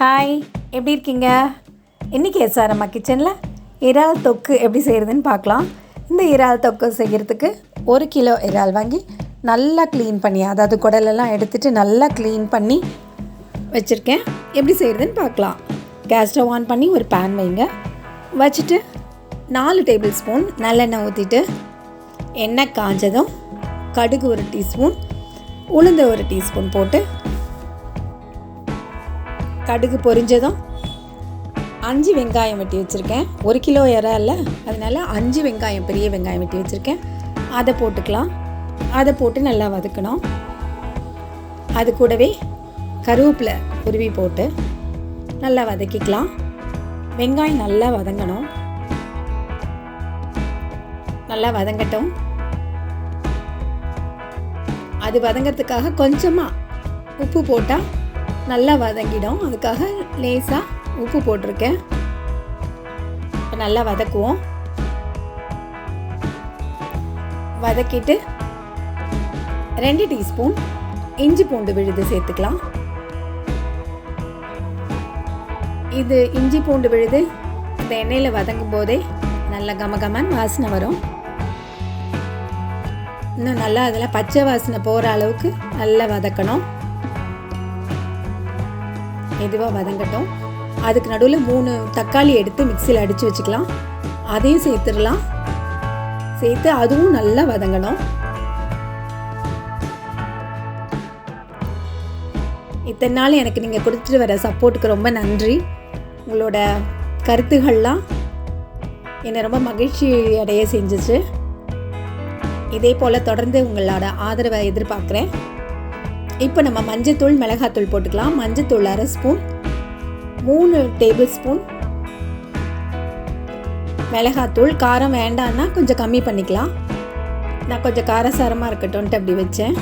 Hi, எப்படி இருக்கீங்க? இன்றைக்கி அம்மா கிச்சனில் இறால் தொக்கு எப்படி செய்கிறதுன்னு பார்க்கலாம். இந்த இறால் தொக்கு செய்கிறதுக்கு 1 கிலோ இறால் வாங்கி நல்லா க்ளீன் பண்ணி, அதாவது குடலெல்லாம் எடுத்துகிட்டு நல்லா க்ளீன் பண்ணி வச்சுருக்கேன். எப்படி செய்கிறதுன்னு பார்க்கலாம். கேஸ் ஸ்டவ் ஆன் பண்ணி ஒரு பேன் வைங்க. வச்சுட்டு 4 டேபிள் ஸ்பூன் நல்லெண்ணெய் ஊற்றிட்டு, எண்ணெய் காஞ்சதும் கடுகு 1 டீஸ்பூன், உளுந்து 1 டீஸ்பூன் போட்டு, கடுகு பொரிஞ்சதும் 5 வெங்காயம் வெட்டி வச்சுருக்கேன். 1 கிலோ இறால்ல, அதனால் 5 வெங்காயம், பெரிய வெங்காயம் வெட்டி வச்சுருக்கேன். அதை போட்டுக்கலாம். அதை போட்டு நல்லா வதக்கணும். அது கூடவே கருவேப்பிலை உருவி போட்டு நல்லா வதக்கிக்கலாம். வெங்காயம் நல்லா வதங்கணும். நல்லா வதங்கட்டும். அது வதங்கிறதுக்காக கொஞ்சமாக உப்பு போட்டால் நல்லா வதங்கிடும். அதுக்காக லேசாக உப்பு போட்டிருக்கேன். இப்போ நல்லா வதக்குவோம். வதக்கிட்டு 2 டீஸ்பூன் இஞ்சி பூண்டு விழுது சேர்த்துக்கலாம். இது இஞ்சி பூண்டு விழுது இந்த எண்ணெயில் வதங்கும் போதே நல்லா கமகமன்னு வாசனை வரும். இன்னும் நல்லா அதில் பச்சை வாசனை போகிற அளவுக்கு நல்லா வதக்கணும். மெதுவாக வதங்கட்டும். அதுக்கு நடுவில் 3 தக்காளி எடுத்து மிக்சியில் அடித்து வச்சுக்கலாம். அதையும் சேர்த்துடலாம். சேர்த்து அதுவும் நல்லா வதங்கணும். இத்தனை நாள் எனக்கு நீங்கள் கொடுத்துட்டு வர சப்போர்ட்டுக்கு ரொம்ப நன்றி. உங்களோட கருத்துக்கள்லாம் என்னை ரொம்ப மகிழ்ச்சி அடைய செஞ்சிச்சு. இதே போல் தொடர்ந்து உங்களோட ஆதரவை எதிர்பார்க்குறேன். இப்போ நம்ம மஞ்சத்தூள், மிளகாத்தூள் போட்டுக்கலாம். மஞ்சத்தூள் 1/2 ஸ்பூன், 3 டேபிள் ஸ்பூன் மிளகாத்தூள். காரம் வேண்டான்னா கொஞ்சம் கம்மி பண்ணிக்கலாம். நான் கொஞ்சம் காரசாரமாக இருக்கட்டும்ன்ட்டு அப்படி வச்சேன்.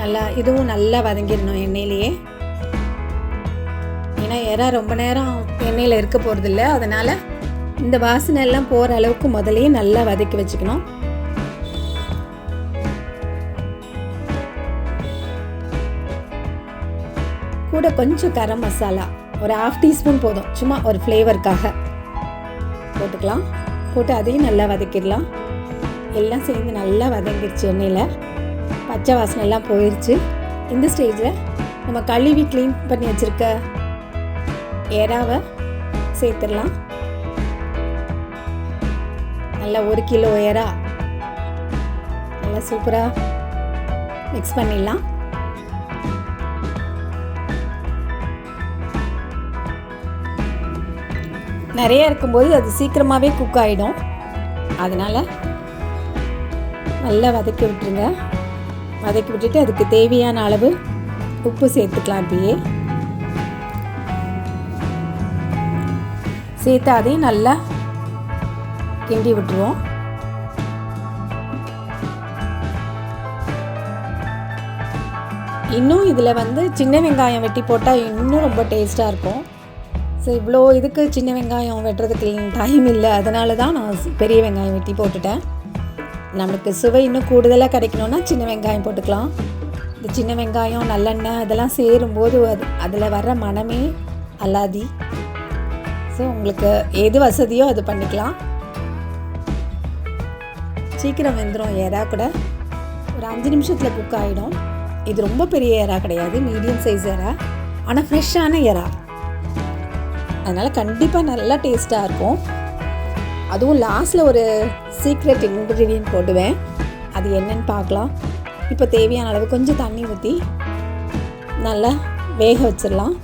நல்லா இதுவும் நல்லா வதங்கிடணும் எண்ணெயிலேயே. ஏன்னா இறா ரொம்ப நேரம் எண்ணெயில் இருக்க போகிறதில்ல, அதனால் இந்த வாசனை எல்லாம் போகிற அளவுக்கு முதலையே நல்லா வதக்கி வச்சுக்கணும். கூட கொஞ்சம் கரம் மசாலா ஒரு 1/2 டீஸ்பூன் போதும், சும்மா ஒரு ஃப்ளேவருக்காக போட்டுக்கலாம். போட்டு அதையும் நல்லா வதக்கிடலாம். எல்லாம் சேர்ந்து நல்லா வதங்கிடுச்சு எண்ணெயில். பச்சை வாசனை எல்லாம் போயிடுச்சு. இந்த ஸ்டேஜில் நம்ம கழுவி க்ளீன் பண்ணி வச்சுருக்க எறாவை சேர்த்துடலாம். நல்லா 1 கிலோ எறா நல்லா சூப்பராக மிக்ஸ் பண்ணிடலாம். நிறைய இருக்கும்போது அது சீக்கிரமாகவே குக் ஆகிடும். அதனால் நல்லா வதக்கி விட்டுருங்க. வதக்கி விட்டுட்டு அதுக்கு தேவையான அளவு உப்பு சேர்த்துக்கலாம். அப்படியே சேர்த்து அதையும் நல்லா கிண்டி விட்டுருவோம். இன்னும் இதில் சின்ன வெங்காயம் வெட்டி போட்டால் இன்னும் ரொம்ப டேஸ்ட்டாக இருக்கும். ஸோ இவ்வளோ இதுக்கு சின்ன வெங்காயம் வெட்டுறதுக்கு டைம் இல்லை, அதனால தான் நான் பெரிய வெங்காயம் வெட்டி போட்டுட்டேன். நம்மளுக்கு சுவை இன்னும் கூடுதலாக கிடைக்கணுன்னா சின்ன வெங்காயம் போட்டுக்கலாம். இந்த சின்ன வெங்காயம், நல்லெண்ணெய் இதெல்லாம் சேரும்போது அதில் வர்ற மனமே அல்லாதி. ஸோ உங்களுக்கு எது வசதியோ அது பண்ணிக்கலாம். சீக்கிரம் வெந்துடும். எறா கூட ஒரு 5 நிமிஷத்தில் குக் ஆகிடும். இது ரொம்ப பெரிய எறா கிடையாது, மீடியம் சைஸ் எறா, ஆனால் ஃப்ரெஷ்ஷான எறா. அதனால் கண்டிப்பாக நல்லா டேஸ்ட்டாக இருக்கும். அதுவும் லாஸ்ட்டில் ஒரு சீக்ரெட் இன்க்ரீடியன்ட் போடுவேன், அது என்னன்னு பார்க்கலாம். இப்போ தேவையான அளவு கொஞ்சம் தண்ணி ஊற்றி நல்லா வேக வச்சிடலாம்.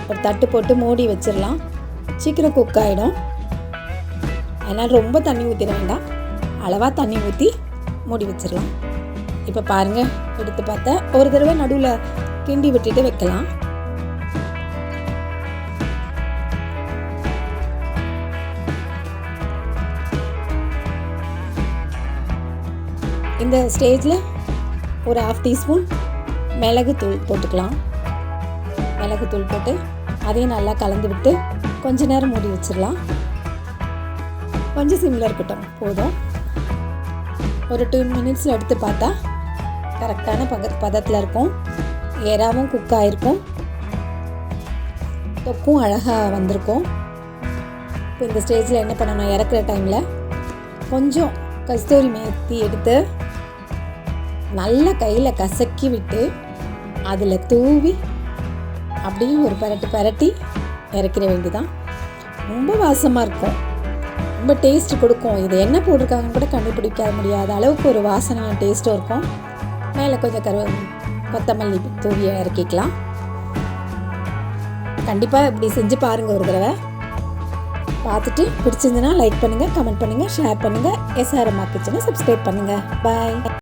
ஒரு தட்டு போட்டு மூடி வச்சிடலாம். சீக்கிரம் குக் ஆகிடும். அதனால் ரொம்ப தண்ணி ஊற்றிட வேண்டாம், அளவாக தண்ணி ஊற்றி மூடி வச்சிடலாம். இப்போ பாருங்கள், எடுத்து பார்த்தா ஒரு தடவை நடுவில் கிண்டி விட்டுட்டு வைக்கலாம். இந்த ஸ்டேஜில் ஒரு 1/2 டீஸ்பூன் மிளகுத்தூள் போட்டுக்கலாம். மிளகுத்தூள் போட்டு அதையும் நல்லா கலந்து விட்டு கொஞ்ச நேரம் மூடி வச்சிடலாம். கொஞ்சம் சிம்மில் இருக்கட்டும் போதும். ஒரு 2 மினிட்ஸில் எடுத்து பார்த்தா கரெக்டான பதத்தில் இருக்கும். எறாவும் குக் ஆகிருக்கும், தொக்கும் அழகாக வந்திருக்கும். இப்போ இந்த ஸ்டேஜில் என்ன பண்ணணும், இறக்குற டைமில் கொஞ்சம் கஸ்தூரி மேத்தி எடுத்து நல்லா கையில் கசக்கி விட்டு அதில் தூவி அப்படியே ஒரு பரட்டி இறக்கிற வேண்டிதான். ரொம்ப வாசமாக இருக்கும், ரொம்ப டேஸ்ட் கொடுக்கும். இது என்ன போட்டிருக்காங்கன்னு கூட கண்டுபிடிக்க முடியாத அளவுக்கு ஒரு வாசனையான டேஸ்ட்டும் இருக்கும். மேலே கொஞ்சம் கொத்தமல்லி தூவி இறக்கிக்கலாம். கண்டிப்பாக இப்படி செஞ்சு பாருங்கள் ஒரு தடவை. பார்த்துட்டு பிடிச்சிருந்துன்னா லைக் பண்ணுங்கள், கமெண்ட் பண்ணுங்கள், ஷேர் பண்ணுங்கள். எஸ்ஆர் அம்மா கிச்சனை சப்ஸ்கிரைப் பண்ணுங்கள். பாய்.